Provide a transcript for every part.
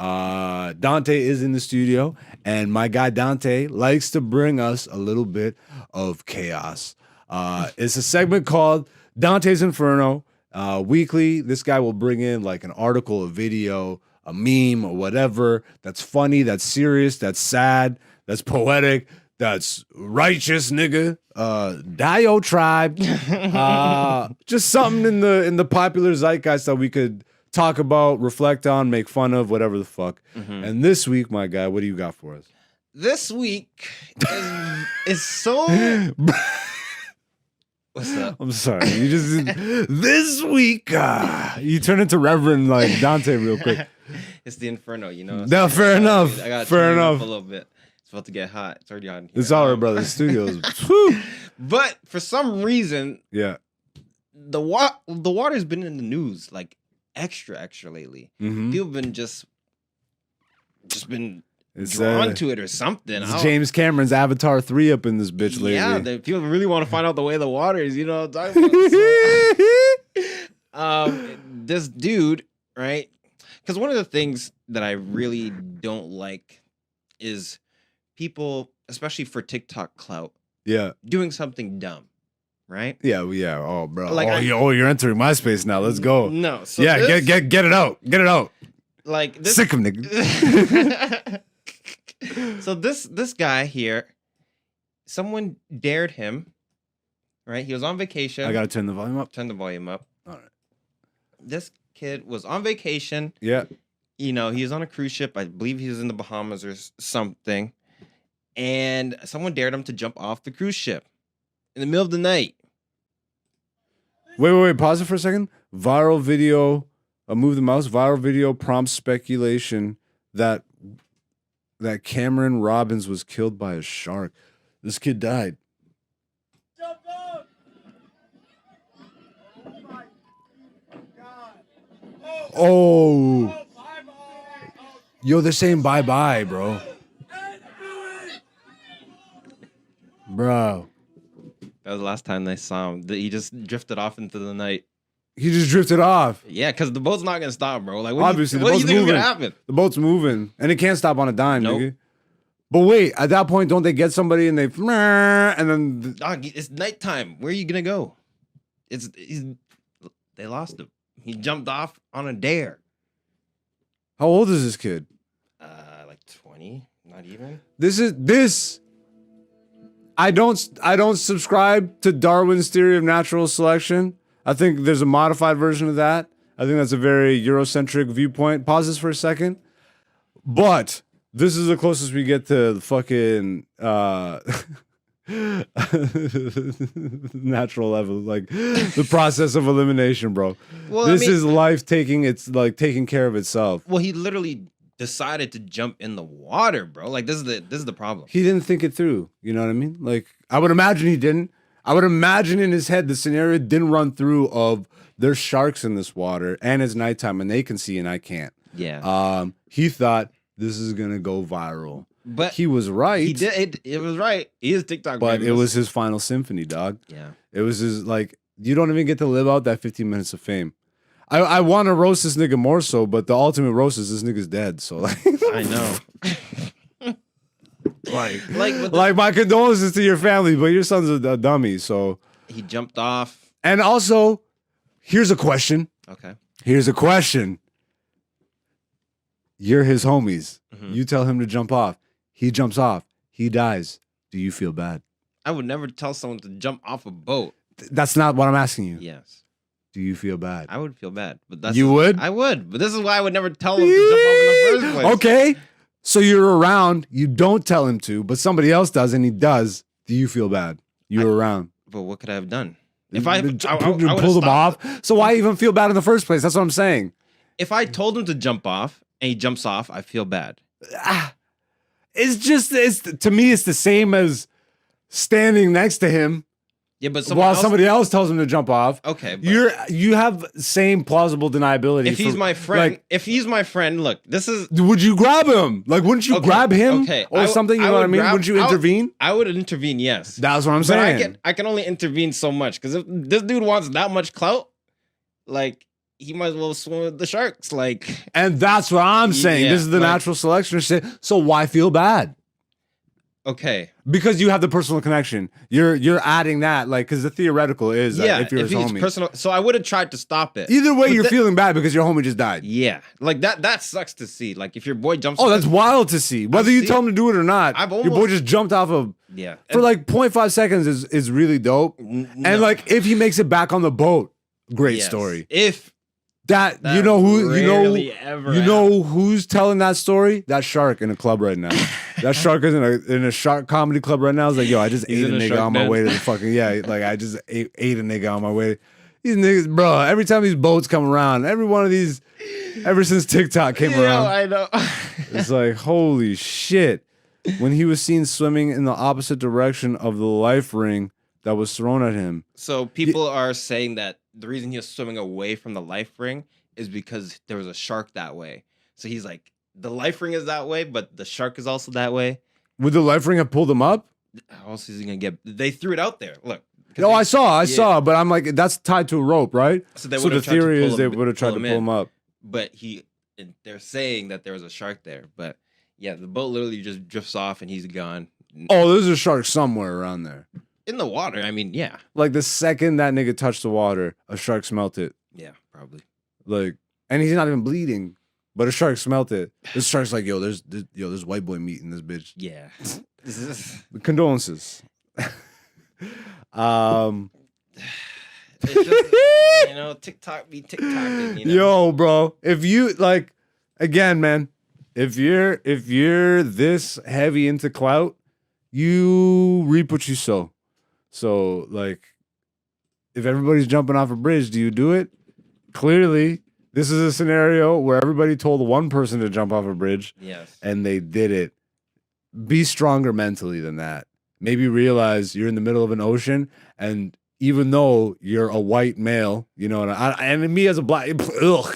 Dante is in the studio, and my guy Dante likes to bring us a little bit of chaos. It's a segment called Dante's Inferno. Weekly, this guy will bring in like an article, a video, a meme, or whatever that's funny, that's serious, that's sad, that's poetic, that's righteous, nigga. Dio tribe. Just something in the popular zeitgeist that we could talk about, reflect on, make fun of, whatever the fuck. And this week, my guy, what do you got for us? This week is so... What's up? I'm sorry. You just this week you turn into Reverend like Dante real quick. It's the Inferno, you know. No, fair enough. I got fair enough. A little bit. It's about to get hot. It's already hot in here. It's all right, brother. The studio's. But for some reason, yeah, the water's been in the news like extra lately. People have been just been drawn to it or something. It's James Cameron's Avatar 3 up in this bitch lately. Yeah, people really want to find out the way the water is, you know what I'm talking about? So, this dude, right? Because one of the things that I really don't like is people, especially for TikTok clout, doing something dumb, right? Yeah. Oh, bro. Like you're entering MySpace now. Let's go. No. So yeah, get it out. Get it out. Like this, sick of niggas. So this guy here, someone dared him, right? He was on vacation. I gotta turn the volume up. Turn the volume up. All right. This kid was on vacation. Yeah. You know, he was on a cruise ship. I believe he was in the Bahamas or something. And someone dared him to jump off the cruise ship in the middle of the night. Wait. Pause it for a second. Viral video. Move the mouse. Viral video prompts speculation that Cameron Robbins was killed by a shark. This kid died. Jump up! Oh my God! Oh. Bye-bye! Yo, they're saying bye-bye, bro. Bro. That was the last time they saw him. He just drifted off into the night. He just drifted off. Yeah, because the boat's not gonna stop, bro. Like, obviously, what do you think is gonna happen? The boat's moving, and it can't stop on a dime, nigga. But wait, at that point, don't they get somebody and they and then Dog, it's nighttime. Where are you gonna go? They lost him. He jumped off on a dare. How old is this kid? Like 20, not even. This. I don't subscribe to Darwin's theory of natural selection. I think there's a modified version of that. I think that's a very Eurocentric viewpoint. Pause this for a second. But this is the closest we get to the fucking natural level, like the process of elimination, bro. Well, this is life taking care of itself. Well, he literally decided to jump in the water, bro. Like this is the problem. He didn't think it through. You know what I mean? Like I would imagine he didn't. I would imagine in his head the scenario didn't run through of there's sharks in this water and it's nighttime and they can see and I can't. Yeah. He thought this is gonna go viral. But he was right. He did. It was right. He is TikTok. But famous. It was his final symphony, dog. Yeah. It was his you don't even get to live out that 15 minutes of fame. I want to roast this nigga more so, but the ultimate roast is this nigga's dead. So like I know. like my condolences to your family, but your son's a dummy. So he jumped off. And also, here's a question. Okay. Here's a question. You're his homies. You tell him to jump off. He jumps off. He dies. Do you feel bad? I would never tell someone to jump off a boat. That's not what I'm asking you. Yes. Do you feel bad? I would feel bad. But you would? I would. But this is why I would never tell him to jump off in the first place. Okay. So you're around. You don't tell him to, but somebody else does, and he does. Do you feel bad? You're around. But what could I have done? If I pulled him off. So why even feel bad in the first place? That's what I'm saying. If I told him to jump off and he jumps off, I feel bad. To me, it's the same as standing next to him. Yeah, but somebody else tells him to jump off. Okay, you have same plausible deniability. If he's my friend, look, this is. Would you grab him? Like, wouldn't you grab him? Okay, or something. You know what I mean? Would you intervene? I would intervene. Yes, that's what I'm saying. I can only intervene so much because if this dude wants that much clout, like he might as well swim with the sharks. Like, And that's what I'm saying. Yeah, This is the like- natural selection shit. So why feel bad? okay, Because you have the personal connection. You're adding that, like, because the theoretical is that yeah, if you're his he's homie. personal. So I would have tried to stop it. Either way, But you're that- feeling bad because your homie just died. Yeah, like that sucks to see. Like if your boy jumps. Oh, that's wild to see. Whether you see tell him to do it or not, I've your boy almost- just jumped off of yeah. for like 0.5 seconds is really dope. No. And like if he makes it back on the boat, great Yes. story. If That that you know who rarely ever you know who's telling that story? That shark in a club right now. That shark is in a shark comedy club right now. It's like, yo, I just He's ate a in a nigga shark on my den. way to the fucking like I just ate a nigga on my way. These niggas, bro. Every time these boats come around, every one of these, ever since TikTok came around, I know. it's like holy shit. When he was seen swimming in the opposite direction of the life ring that was thrown at him. So people are saying that the reason he was swimming away from the life ring is because there was a shark that way. So he's like, the life ring is that way, but the shark is also that way. Would the life ring have pulled him up? How else is he gonna get? They threw it out there. Look. 'Cause No, they- I saw, yeah. but I'm like, that's tied to a rope, right? So, they So would the have tried to theory pull is they him- would have tried to pull in. him up. But they're saying that there was a shark there. But yeah, the boat literally just drifts off and he's gone. Oh, there's a shark somewhere around there. In the water. I mean, yeah. Like the second that nigga touched the water, a shark smelt it. Yeah, probably. Like, and he's not even bleeding, but a shark smelt it. This shark's like, yo, there's white boy meat in this bitch. Yeah. This is Condolences. it's just, TikTok be TikToking, Yo, bro, if you like, again, man, if you're this heavy into clout, you reap what you sow. So, like, if everybody's jumping off a bridge, do you do it? Clearly, this is a scenario where everybody told one person to jump off a bridge, Yes. and they did it. Be stronger mentally than that. Maybe realize you're in the middle of an ocean, and even though you're a white male, and me as a black,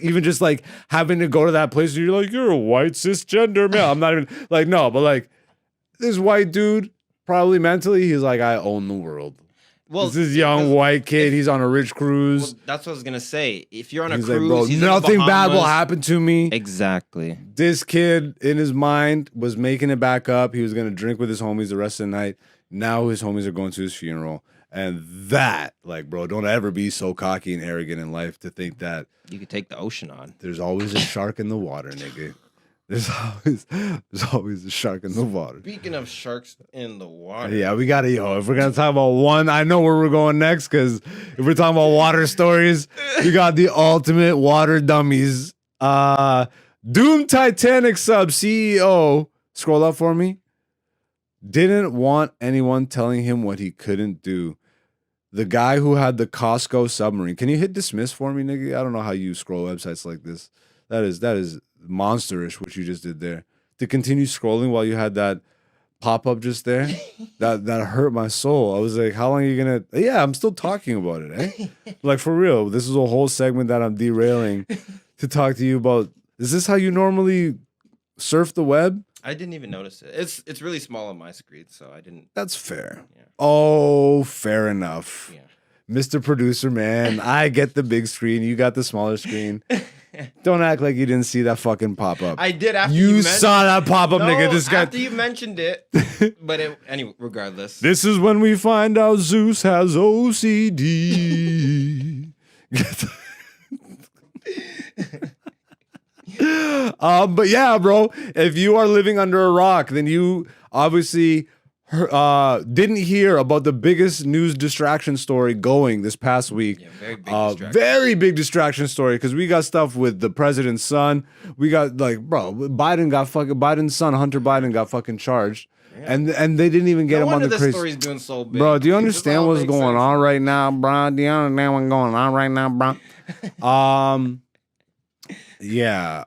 even just like having to go to that place where you're like, you're a white cisgender male. I'm not even like, no, but like this white dude, probably mentally, he's like, I own the world. Well, This is young white kid. He's on a rich cruise. Well, that's what I was gonna say. If you're on a He's cruise, like, bro, he's in the nothing bad will Bahamas. happen to me. Exactly. This kid in his mind was making it back up. He was gonna drink with his homies the rest of the night. Now his homies are going to his funeral. And that, like, bro, don't ever be so cocky and arrogant in life to think that You could take the ocean on. there's always a shark in the water, nigga. There's always a shark in the water. Speaking of sharks in the water, Yeah, we gotta, if we're gonna talk about one, I know where we're going next, because if we're talking about water stories, we got the ultimate water dummies. Doom Titanic sub CEO, scroll up for me, didn't want anyone telling him what he couldn't do. The guy who had the Costco submarine. Can you hit dismiss for me, nigga? I don't know how you scroll websites like this. That is monsterish what you just did there. To continue scrolling while you had that pop up just there, that hurt my soul. I was like, how long are you gonna? Yeah, I'm still talking about it, eh? Like for real. This is a whole segment that I'm derailing to talk to you about. Is this how you normally surf the web? I didn't even notice it. It's really small on my screen, so I didn't. That's fair. Yeah. Oh, fair enough. Yeah. Mr. Producer, man, I get the big screen. You got the smaller screen. Don't act like you didn't see that fucking pop up. I did after You mentioned- saw that pop up, No, nigga. This guy. after you mentioned it, but anyway, regardless. This is when we find out Zeus has OCD. But yeah, bro, if you are living under a rock, then you obviously didn't hear about the biggest news distraction story going this past week. Yeah, very big distraction. Very big distraction story, because we got stuff with the president's son. We got like, bro, Biden's son, Hunter Biden, got fucking charged. Yeah. And they didn't even get No him on wonder the this crazy. story's doing so big. Bro, do you This understand all what's makes going sense. on right now, bro? Do you understand what's going on right now, bro? Yeah.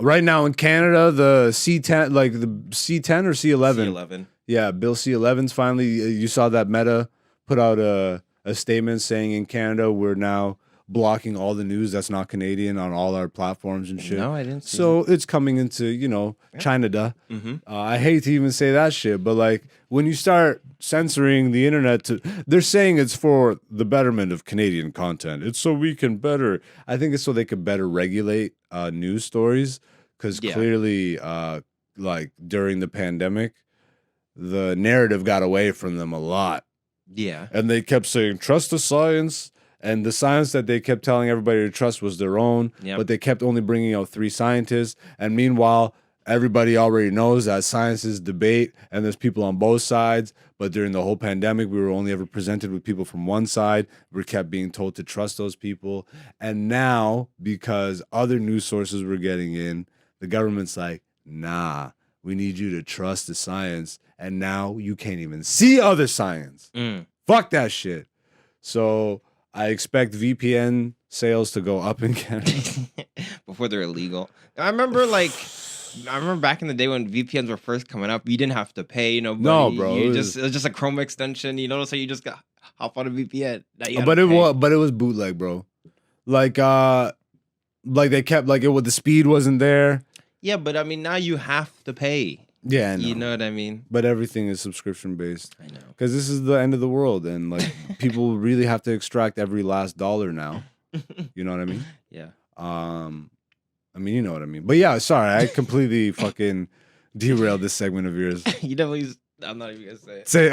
Right now in Canada, the C10, like the C10 or C11. C11. Yeah, Bill C11's finally. You saw that Meta put out a statement saying in Canada we're now blocking all the news that's not Canadian on all our platforms and shit. No, I didn't see So it's coming into, China. I hate to even say that shit, but like when you start censoring the internet, they're saying it's for the betterment of Canadian content. It's so we can better. I think it's so they could better regulate news stories because clearly, like during the pandemic, the narrative got away from them a lot. Yeah. And they kept saying, trust the science. And the science that they kept telling everybody to trust was their own. Yep. But they kept only bringing out 3 scientists. And meanwhile, everybody already knows that science is debate and there's people on both sides. But during the whole pandemic, we were only ever presented with people from one side. We kept being told to trust those people. And now, because other news sources were getting in, the government's like, nah, we need you to trust the science. And now you can't even see other science. Fuck that shit. So I expect VPN sales to go up in Canada. Before they're illegal. I remember back in the day when VPNs were first coming up, you didn't have to pay, No, bro. It was just a Chrome extension, so you just got hop on a VPN. But it was bootleg, bro. Like they kept the speed wasn't there. Yeah, but I mean now you have to pay. Yeah, I know. You know what I mean? But everything is subscription based. I know. Because this is the end of the world and like people really have to extract every last dollar now. You know what I mean? Yeah. I mean, you know what I mean. But yeah, sorry, I completely fucking derailed this segment of yours. You definitely I'm not even gonna say it.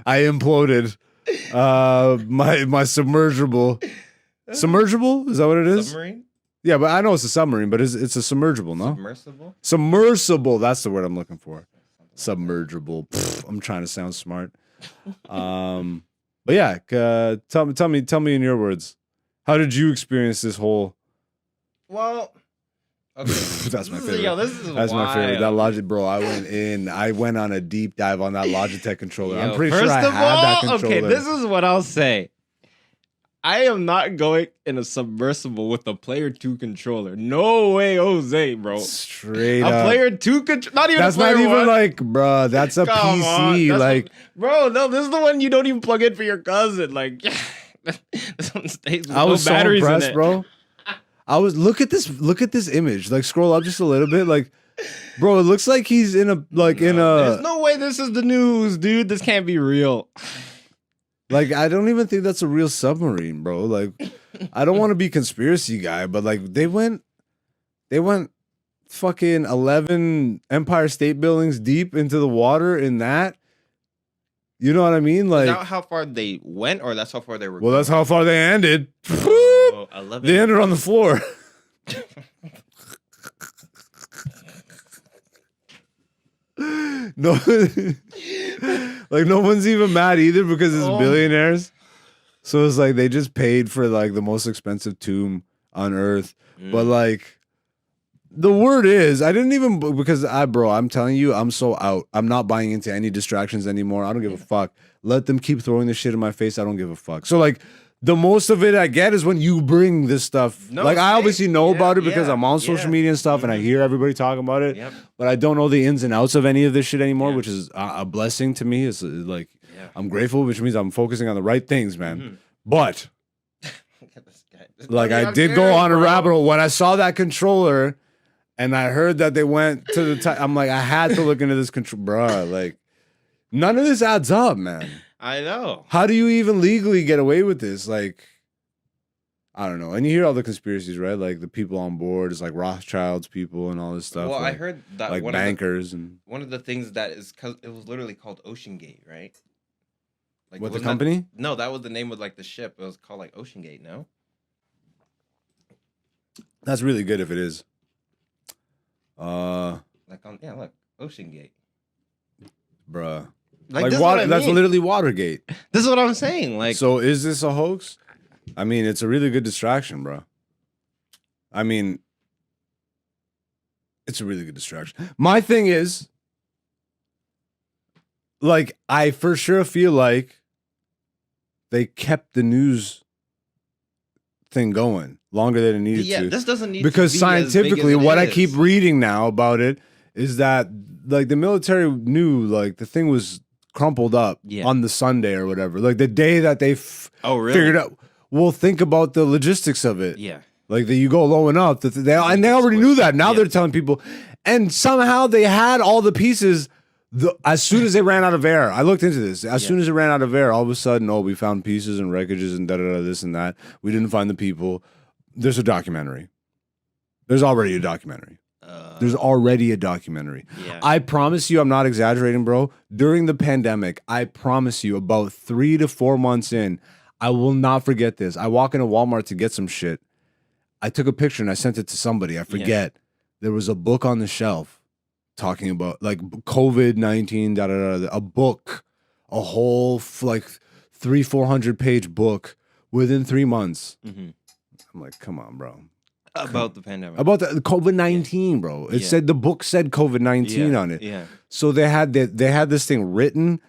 I imploded. My submergible. Submergible? Is that what it is? Submarine? Yeah, but I know it's a submarine, but it's a submergible, no? Submersible? Submersible, that's the word I'm looking for. Submergible. I'm trying to sound smart. But yeah, tell me in your words. How did you experience this whole? Well, okay. That's my favorite. That's my favorite. That Logitech, bro. I went on a deep dive on that Logitech controller. I'm pretty sure I had that controller. Okay, this is what I'll say. I am not going in a submersible with a Player 2 controller. No way, Jose, bro. Straight a up. Player 2 controller. Not even That's a Player not even 1. like, bruh, that's a Come PC. on, bro, no, this is the one you don't even plug in for your cousin. Like, this one stays with I was no so batteries impressed, in it. bro. Look at this image. Like scroll up just a little bit. Like, bro, it looks like he's in a There's no way this is the news, dude. This can't be real. Like, I don't even think that's a real submarine, bro. Like, I don't want to be conspiracy guy, but like they went fucking 11 Empire State Buildings deep into the water in that. You know what I mean? Like, is that how far they went, or that's how far they were well, going? that's how far they ended. Oh, 11. They ended on the floor. No, like no one's even mad either because it's billionaires. So it's like they just paid for like the most expensive tomb on Earth. But like the word is, I didn't even because I'm telling you, I'm so out. I'm not buying into any distractions anymore. I don't give a fuck. Let them keep throwing this shit in my face. I don't give a fuck. So like the most of it I get is when you bring this stuff. Like I obviously know about it because I'm on social media and stuff, and I hear everybody talking about it. But I don't know the ins and outs of any of this shit anymore, which is a blessing to me. It's like I'm grateful, which means I'm focusing on the right things, man. But like I did go on a rabbit hole when I saw that controller, and I heard that they went to the. I'm like, I had to look into this control, bro. Like none of this adds up, man. I know. How do you even legally get away with this? Like, I don't know. And you hear all the conspiracies, right? Like the people on board is like Rothschild's people and all this stuff. Well, like, I heard that like bankers and one of the things that is because it was literally called Ocean Gate, right? Like what the company? No, that was the name of like the ship. It was called like Ocean Gate. No, that's really good if it is. Look, Ocean Gate, bruh. Like water, that's literally Watergate. This is what I'm saying. Like, so is this a hoax? I mean, it's a really good distraction, bro. I mean, it's a really good distraction. My thing is, like, I for sure feel like they kept the news thing going longer than it needed to. Yeah, this doesn't need because to be scientifically, as big as what it I keep is. reading now about it is that like the military knew like the thing was crumpled up on the Sunday or whatever, like the day that they figured out. will think about the logistics of it. Yeah. Like that you go low enough and they already knew that. Now they're telling people, and somehow they had all the pieces. As soon as they ran out of air, I looked into this. As soon as it ran out of air, all of a sudden, we found pieces and wreckages and this and that. We didn't find the people. There's a documentary. There's already a documentary. Yeah. I promise you, I'm not exaggerating, bro. During the pandemic, I promise you, about 3 to 4 months in, I will not forget this. I walk into Walmart to get some shit. I took a picture and I sent it to somebody. I forget. There was a book on the shelf talking about like COVID-19, a book, a whole like 300-400 page book within 3 months. Mm-hmm. I'm like, come on, bro. About the pandemic. About the COVID-19, bro. It said the book said COVID-19 on it. Yeah. So they had this thing written,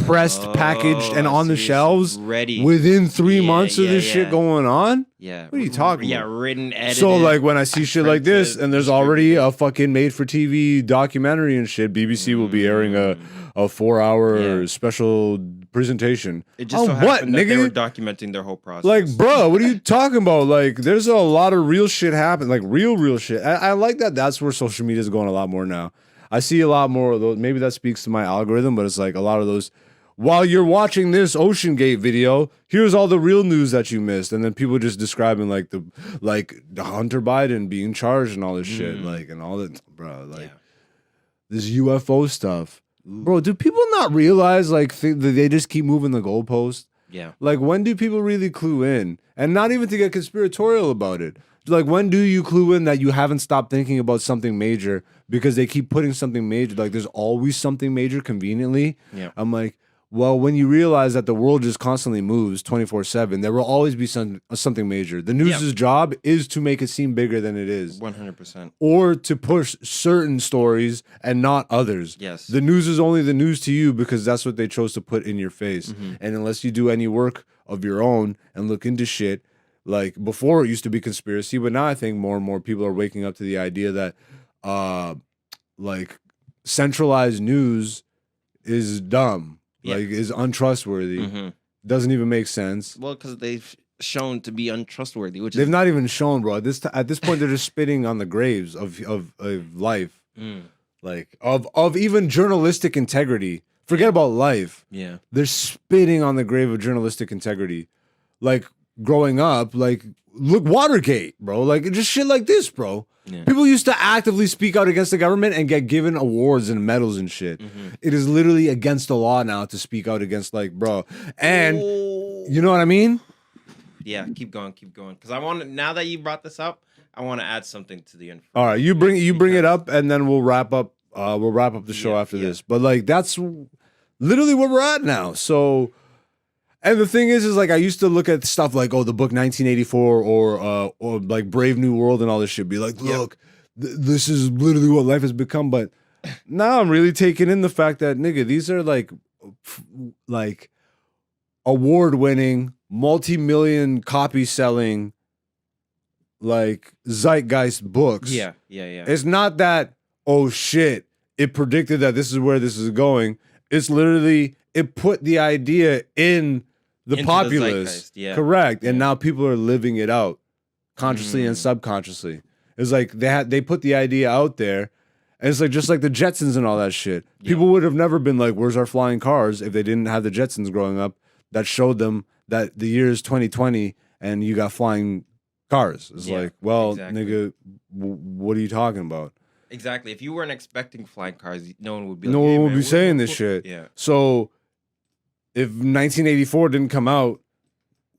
pressed, packaged, and on the shelves ready within 3 months of this shit going on. Yeah. What are you talking about? Yeah, written, edited. So like when I see shit like this, and there's already a fucking made-for-TV documentary and shit, BBC will be airing a 4-hour special presentation. It just so happened that they were documenting their whole process. Like, bro, what are you talking about? Like, there's a lot of real shit happen, like real shit. I like that. That's where social media is going a lot more now. I see a lot more of those. Maybe that speaks to my algorithm, but it's like a lot of those. While you're watching this Ocean Gate video, here's all the real news that you missed, and then people just describing like the Hunter Biden being charged and all this shit, like and all that, bro. Like this UFO stuff, bro. Do people not realize like that they just keep moving the goalpost? Yeah. Like when do people really clue in, and not even to get conspiratorial about it? Like when do you clue in that you haven't stopped thinking about something major because they keep putting something major? Like there's always something major conveniently. Yeah. I'm like, well, when you realize that the world just constantly moves 24/7, there will always be something major. The news's job is to make it seem bigger than it is. 100%. Or to push certain stories and not others. Yes. The news is only the news to you because that's what they chose to put in your face. And unless you do any work of your own and look into shit, like before it used to be conspiracy, but now I think more and more people are waking up to the idea that like centralized news is dumb. Like is untrustworthy, doesn't even make sense. Well, because they've shown to be untrustworthy, which they've not even shown, bro. At this point, they're just spitting on the graves of life, like of even journalistic integrity. Forget about life. Yeah, they're spitting on the grave of journalistic integrity. Like growing up, like look Watergate, bro. Like just shit like this, bro. Yeah. People used to actively speak out against the government and get given awards and medals and shit. It is literally against the law now to speak out against, like, bro. And you know what I mean? Yeah, keep going. Because I want to, now that you brought this up, I want to add something to the info. All right, you bring it up, and then we'll wrap up. We'll wrap up the show after this. But like, that's literally where we're at now. So. And the thing is like I used to look at stuff like, the book 1984 or like Brave New World and all this shit. Be like, look, this is literally what life has become. But now I'm really taking in the fact that, nigga, these are like award-winning, multi-million copy selling, like zeitgeist books. Yeah. It's not that, oh shit, it predicted that this is where this is going. It's literally, it put the idea in the populace, correct, and now people are living it out consciously and subconsciously. It's like they put the idea out there, and it's like just like the Jetsons and all that shit. People would have never been like, "Where's our flying cars?" if they didn't have the Jetsons growing up that showed them that the year is 2020 and you got flying cars. It's like, well, nigga, what are you talking about? Exactly. If you weren't expecting flying cars, no one would be. No one would be saying this shit. Yeah. So. If 1984 didn't come out,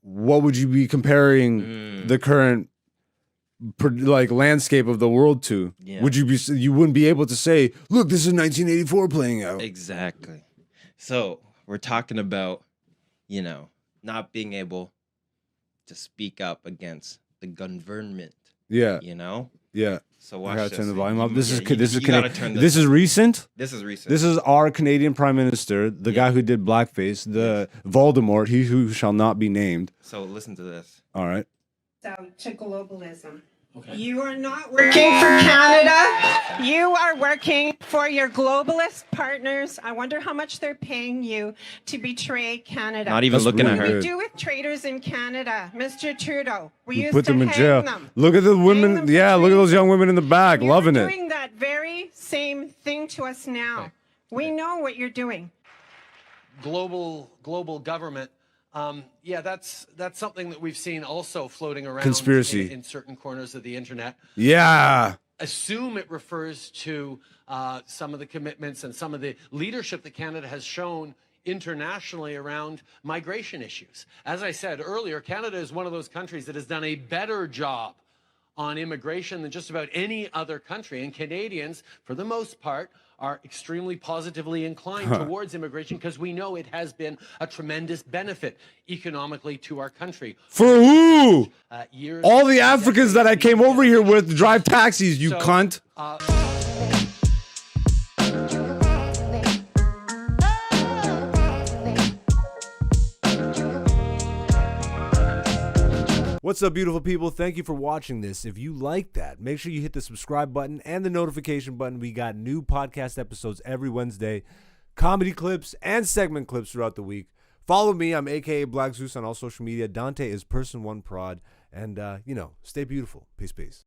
what would you be comparing the current like landscape of the world to? Yeah. You wouldn't be able to say, look, this is 1984 playing out. Exactly. So we're talking about, not being able to speak up against the government. Yeah. Yeah. So watch I gotta this. turn the volume up. This is This is recent. This is recent. This is our Canadian Prime Minister, the guy who did blackface, the Voldemort, he who shall not be named. So listen to this. All right. To globalism. You are not working for Canada. You are working for your globalist partners. I wonder how much they're paying you to betray Canada. Not even looking at What do her. we do with traitors in Canada, Mr. Trudeau? We used Put to them in hang jail. them. Look at the Hang women. them for Yeah, look at those treason. young women in the back, You're loving it. doing that very same thing to us now. We know what you're doing. Global government. Yeah, that's something that we've seen also floating around Conspiracy. in certain corners of the internet. Yeah. Assume it refers to some of the commitments and some of the leadership that Canada has shown internationally around migration issues. As I said earlier, Canada is one of those countries that has done a better job on immigration than just about any other country. And Canadians, for the most part, are extremely positively inclined towards immigration because we know it has been a tremendous benefit economically to our country. For who? Years, All the Africans that I came over here with drive taxis, you So, cunt. What's up, beautiful people? Thank you for watching this. If you like that, make sure you hit the subscribe button and the notification button. We got new podcast episodes every Wednesday, comedy clips and segment clips throughout the week. Follow me. I'm aka Black Zeus on all social media. Dante is Person1Prod. And, stay beautiful. Peace, peace.